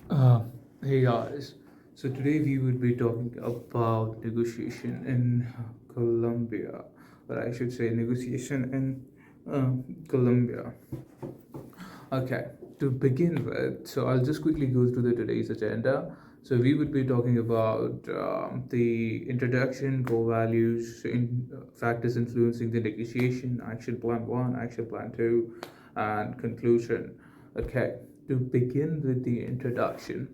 Uh, Hey guys, so today we would be talking about negotiation in Colombia, or I should say negotiation in Colombia. Okay, to begin with, so I'll just quickly go through the today's agenda. So we would be talking about the introduction, core values, factors influencing the negotiation, action plan one, action plan two, and conclusion. Okay, to begin with the introduction.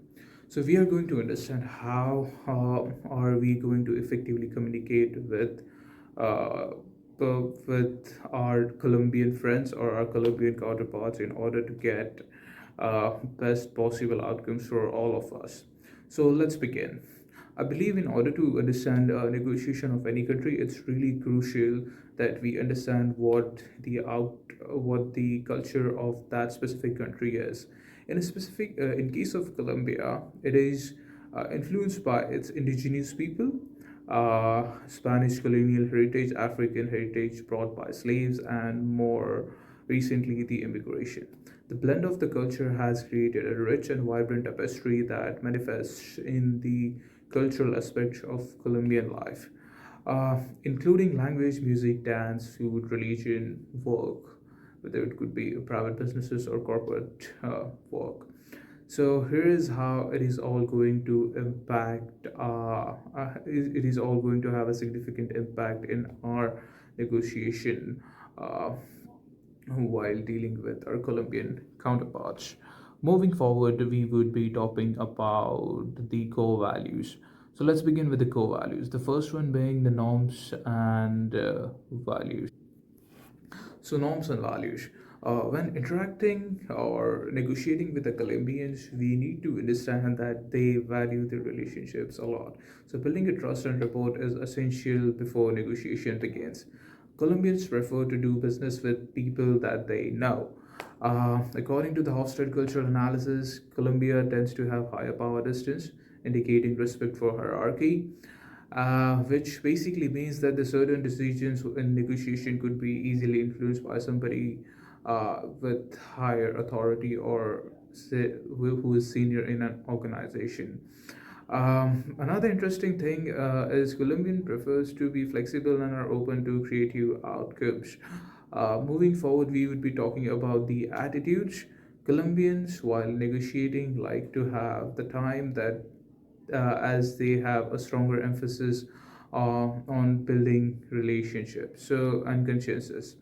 So we are going to understand how are we going to effectively communicate uh, with our Colombian friends or our Colombian counterparts in order to get best possible outcomes for all of us. So let's begin. I believe in order to understand negotiation of any country, it's really crucial that we understand what the culture of that specific country is. In case of Colombia, it is influenced by its indigenous people, Spanish colonial heritage, African heritage brought by slaves, and more recently, the immigration. The blend of the culture has created a rich and vibrant tapestry that manifests in the cultural aspects of Colombian life, including language, music, dance, food, religion, work, whether it could be private businesses or corporate work. So here is how it is all going to impact. It is all going to have a significant impact in our negotiation while dealing with our Colombian counterparts. Moving forward, we would be talking about the core values. So let's begin with the core values. The first one being the norms and values. So, norms and values. When interacting or negotiating with the Colombians, we need to understand that they value their relationships a lot. So, building a trust and rapport is essential before negotiation begins. Colombians prefer to do business with people that they know. According to the Hofstede cultural analysis, Colombia tends to have higher power distance, indicating respect for hierarchy, which basically means that the certain decisions in negotiation could be easily influenced by somebody with higher authority or who is senior in an organization. Another interesting thing is Colombian prefers to be flexible and are open to creative outcomes. Moving forward, we would be talking about the attitudes. Colombians, while negotiating, like to have the time that as they have a stronger emphasis on building relationships and consensus.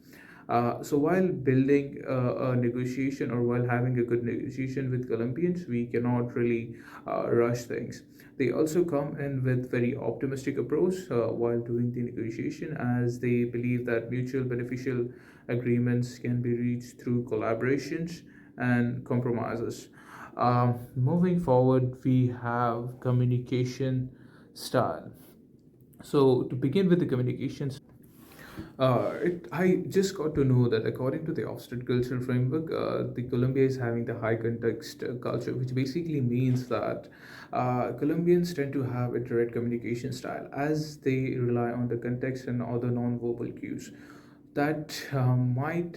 So while building a negotiation or while having a good negotiation with Colombians, we cannot really rush things. They also come in with very optimistic approach while doing the negotiation, as they believe that mutual beneficial agreements can be reached through collaborations and compromises. Moving forward, we have communication style. So to begin with the communications, I just got to know that according to the Ofsted Cultural Framework, the Colombia is having the high context culture, which basically means that Colombians tend to have a direct communication style as they rely on the context and other non-verbal cues that happen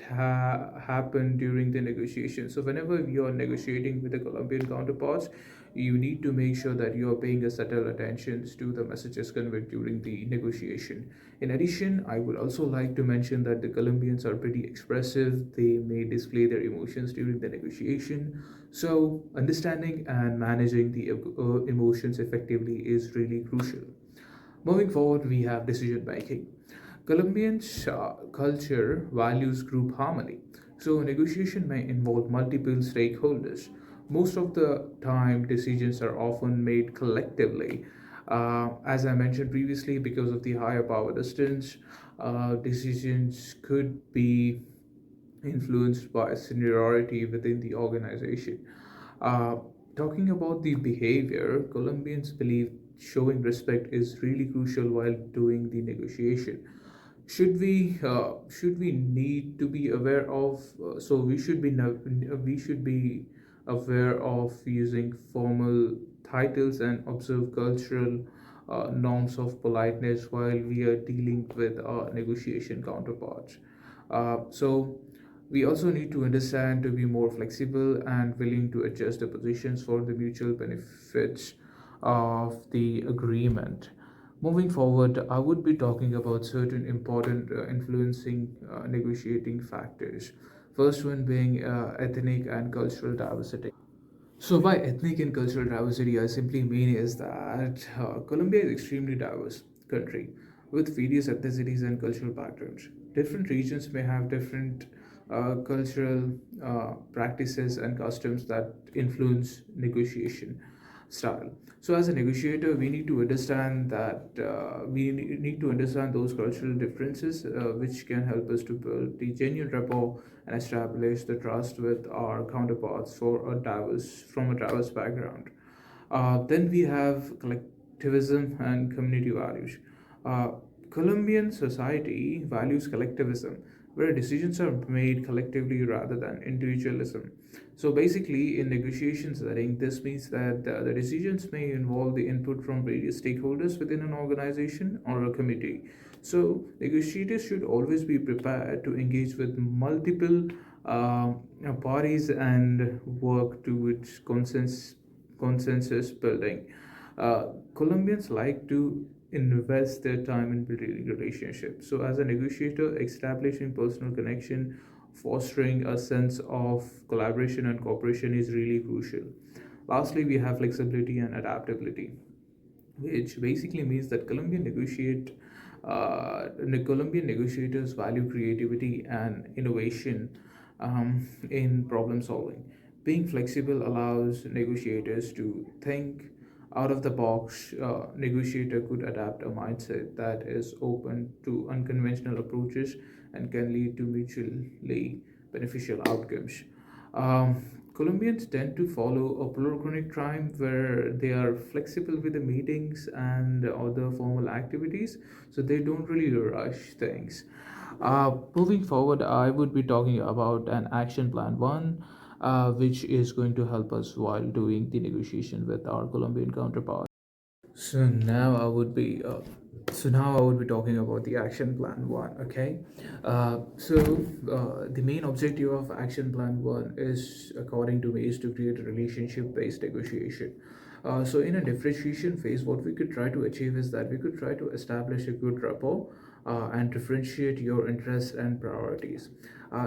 during the negotiation. So, whenever you are negotiating with the Colombian counterparts, you need to make sure that you are paying a subtle attention to the messages conveyed during the negotiation. In addition, I would also like to mention that the Colombians are pretty expressive. They may display their emotions during the negotiation. So, understanding and managing the emotions effectively is really crucial. Moving forward, we have decision making. Colombian culture values group harmony, so negotiation may involve multiple stakeholders. Most of the time, decisions are often made collectively. As I mentioned previously, because of the higher power distance, decisions could be influenced by seniority within the organization. Uh, Talking about the behavior, Colombians believe showing respect is really crucial while doing the negotiation. Should we need to be aware of? So we should be aware of using formal titles and observe cultural norms of politeness while we are dealing with our negotiation counterparts. So We also need to understand to be more flexible and willing to adjust the positions for the mutual benefits of the agreement. Moving forward, I would be talking about certain important influencing negotiating factors. First one being ethnic and cultural diversity. So, by ethnic and cultural diversity, I simply mean is that Colombia is extremely diverse country with various ethnicities and cultural backgrounds. Different regions may have different cultural practices and customs that influence negotiation style. So, as a negotiator, we need to understand that need to understand those cultural differences, which can help us to build the genuine rapport and establish the trust with our counterparts for a diverse from a diverse background. Then we have collectivism and community values. Uh, Colombian society values collectivism, where decisions are made collectively rather than individualism. So basically, in negotiation setting, this means that the decisions may involve the input from various stakeholders within an organization or a committee. So negotiators should always be prepared to engage with multiple parties and work towards consensus building. Colombians like to invest their time in building relationships. So, as a negotiator, establishing personal connection, fostering a sense of collaboration and cooperation is really crucial. Lastly, we have flexibility and adaptability, which basically means that Colombian negotiators value creativity and innovation in problem solving. Being flexible allows negotiators to think out of the box. Negotiator could adapt a mindset that is open to unconventional approaches and can lead to mutually beneficial outcomes. Colombians tend to follow a polychronic time where they are flexible with the meetings and other formal activities, so they don't really rush things. Moving forward, I would be talking about an action plan one, which is going to help us while doing the negotiation with our Colombian counterpart. So now I would be talking about the action plan one. Okay, the main objective of action plan one is, according to me, is to create a relationship based negotiation. So in a differentiation phase, what we could try to achieve is that we could try to establish a good rapport and differentiate your interests and priorities.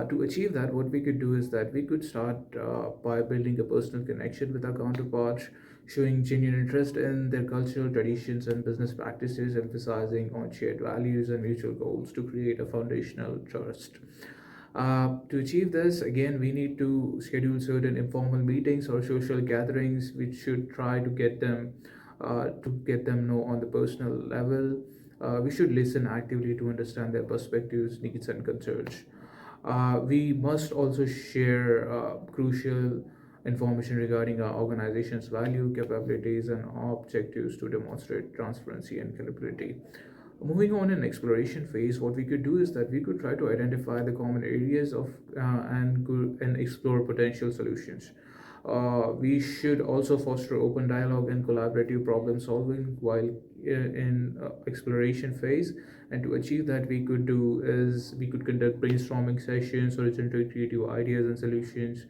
To achieve that, what we could do is that we could start by building a personal connection with our counterparts, showing genuine interest in their cultural traditions and business practices, emphasizing on shared values and mutual goals to create a foundational trust. To achieve this, again, we need to schedule certain informal meetings or social gatherings, which should try to get them know on the personal level. We should listen actively to understand their perspectives, needs, and concerns. We must also share crucial information regarding our organization's value, capabilities, and objectives to demonstrate transparency and credibility. Moving on in exploration phase, what we could do is that we could try to identify the common areas of and explore potential solutions. We should also foster open dialogue and collaborative problem solving while in exploration phase. And to achieve that, we could do is we could conduct brainstorming sessions or generate creative ideas and solutions.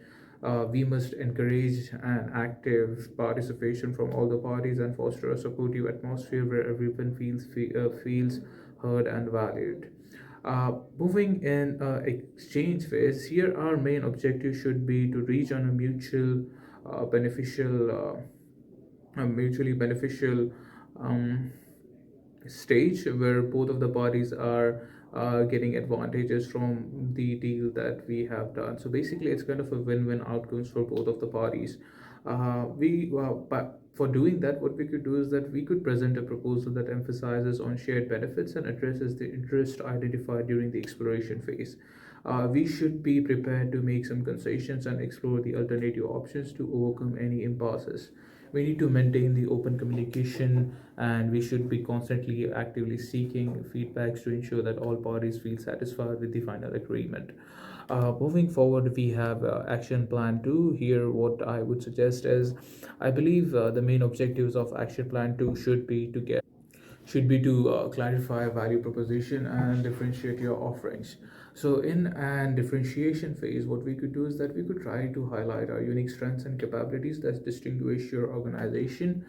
We must encourage an active participation from all the parties and foster a supportive atmosphere where everyone feels heard and valued. Moving in exchange phase, here our main objective should be to reach on a mutually beneficial um, stage where both of the parties are getting advantages from the deal that we have done. So basically, it's kind of a win-win outcomes for both of the parties. But for doing that, what we could do is that we could present a proposal that emphasizes on shared benefits and addresses the interest identified during the exploration phase. We should be prepared to make some concessions and explore the alternative options to overcome any impasses. We need to maintain the open communication, and we should be constantly actively seeking feedbacks to ensure that all parties feel satisfied with the final agreement. Moving forward, we have action plan 2. Here, what I would suggest is, I believe the main objectives of action plan 2 should be to clarify value proposition and differentiate your offerings. So, in an differentiation phase, what we could do is that we could try to highlight our unique strengths and capabilities that distinguish your organization.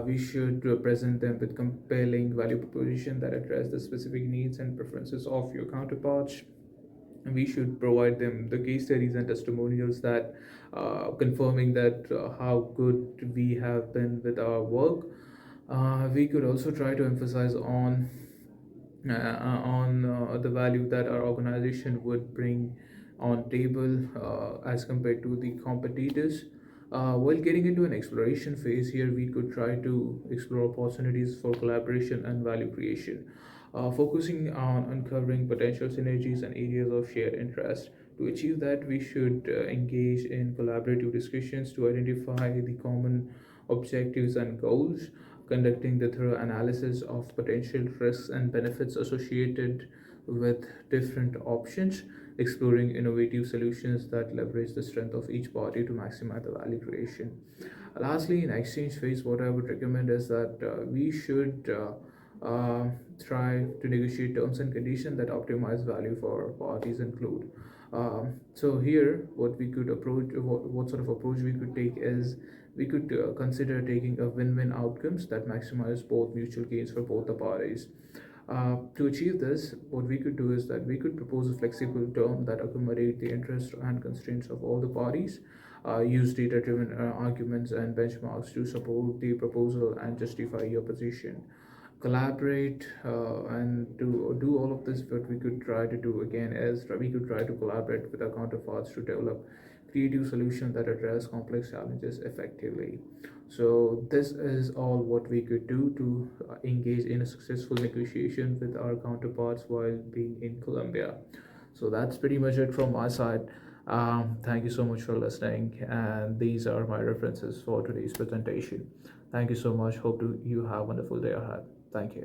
We should present them with compelling value proposition that address the specific needs and preferences of your counterparts. And we should provide them the case studies and testimonials that confirming that how good we have been with our work. We could also try to emphasize on the value that our organization would bring on table as compared to the competitors. While getting into an exploration phase here, we could try to explore opportunities for collaboration and value creation, focusing on uncovering potential synergies and areas of shared interest. To achieve that, we should engage in collaborative discussions to identify the common objectives and goals, conducting the thorough analysis of potential risks and benefits associated with different options, exploring innovative solutions that leverage the strength of each party to maximize the value creation. Lastly, in exchange phase, what I would recommend is that we should try to negotiate terms and conditions that optimize value for parties include. So here, what we could approach, what sort of approach we could take is we could consider taking a win-win outcomes that maximize both mutual gains for both the parties. To achieve this, what we could do is that we could propose a flexible term that accommodate the interests and constraints of all the parties. Use data-driven arguments and benchmarks to support the proposal and justify your position. Collaborate and to do all of this. What we could try to do again is we could try to collaborate with our counterparts to develop creative solutions that address complex challenges effectively. So this is all what we could do to engage in a successful negotiation with our counterparts while being in Colombia. So that's pretty much it from my side. Thank you so much for listening, and these are my references for today's presentation. Thank you so much. Hope you have a wonderful day ahead. Thank you.